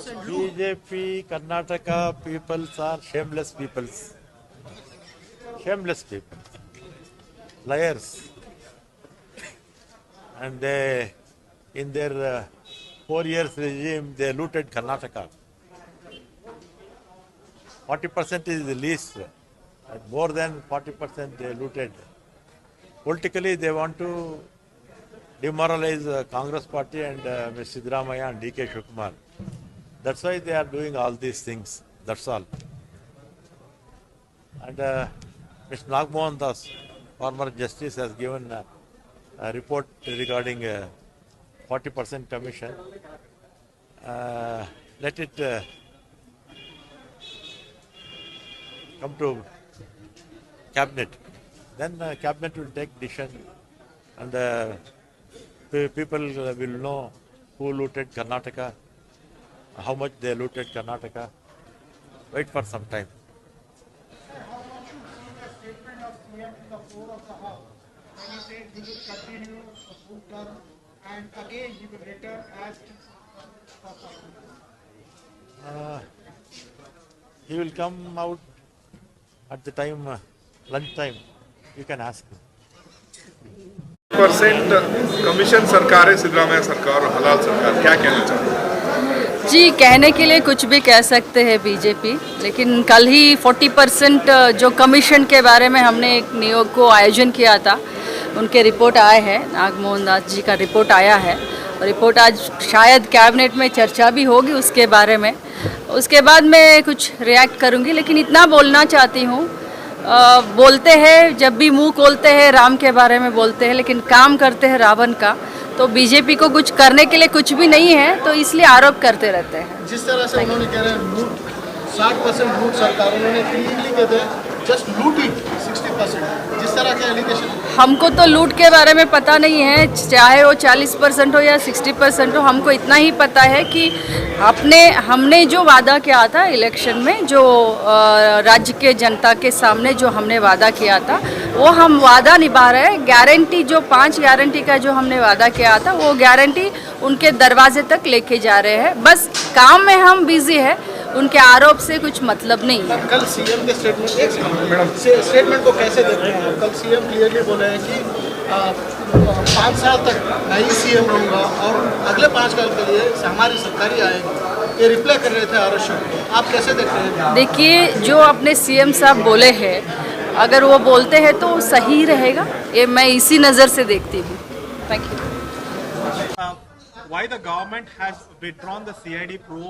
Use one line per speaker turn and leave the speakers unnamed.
BJP Karnataka peoples are shameless peoples. Shameless people. Liars. And they, in their 4 years regime, they looted Karnataka. 40% is the least. More than 40% they looted. Politically, they want to demoralize the Congress party and Mr. Siddaramaiah and D.K. Shivakumar. That's why they are doing all these things. That's all. And Mr. Nagmohan Das, former justice, has given a report regarding 40% commission. Let it come to cabinet. Then cabinet will take decision, and people will know who looted Karnataka, how much they looted Karnataka. Wait for some time.
He said he will continue a full term and again he will return as for supplement.
He will come out at the time, lunch time. You can ask him.
% Commission सरकार है सिद्धरामैया सरकार और हलाल सरकार, क्या कहना चाहते हैं?
जी, कहने के लिए कुछ भी कह सकते हैं बीजेपी, लेकिन कल ही 40% जो कमीशन के बारे में हमने एक नियोग को आयोजन किया था, उनके रिपोर्ट आए हैं, नागमोहन दास जी का रिपोर्ट आया है और रिपोर्ट आज शायद कैबिनेट में चर्चा भी होगी उसके बारे में। उसके बाद मैं कुछ रिएक्ट करूंगी, लेकिन इतना बोलना चाहती हूँ, बोलते हैं जब भी मुंह खोलते हैं राम के बारे में बोलते हैं, लेकिन काम करते हैं रावण का। तो बीजेपी को कुछ करने के लिए कुछ भी नहीं है, तो इसलिए आरोप करते रहते हैं।
जिस तरह से उन्होंने कह रहे हैं लूट 60% लूट सरकार, उन्होंने क्लियरली कहते हैं जस्ट लूट इट 60%, जिस तरह के एलिगेशन। हमको तो लूट के बारे में पता नहीं है, चाहे वो 40% हो या 60% हो, हमको इतना ही पता है कि हमने जो वादा किया था इलेक्शन में, जो राज्य के जनता के सामने जो हमने वादा किया था, वो हम वादा निभा रहे हैं। गारंटी जो 5 गारंटी का जो हमने वादा किया था, वो गारंटी उनके दरवाजे तक लेके जा रहे हैं। बस काम में हम बिजी है, उनके आरोप से कुछ मतलब नहीं है।
कल सीएम के स्टेटमेंट को कैसे देखते हैं? कल सीएम क्लियरली बोले हैं कि 5 साल तक मैं ही सीएम रहूँगा और अगले 5 साल के लिए हमारी सरकार ही आएगी, ये रिप्लाई कर रहे थे आरक्षण को। आप कैसे देखते हैं?
देखिए, जो अपने सीएम साहब बोले हैं, अगर वो बोलते हैं तो सही रहेगा, ये मैं इसी नज़र से देखती हूँ। Thank you.
Why the government has withdrawn the CID probe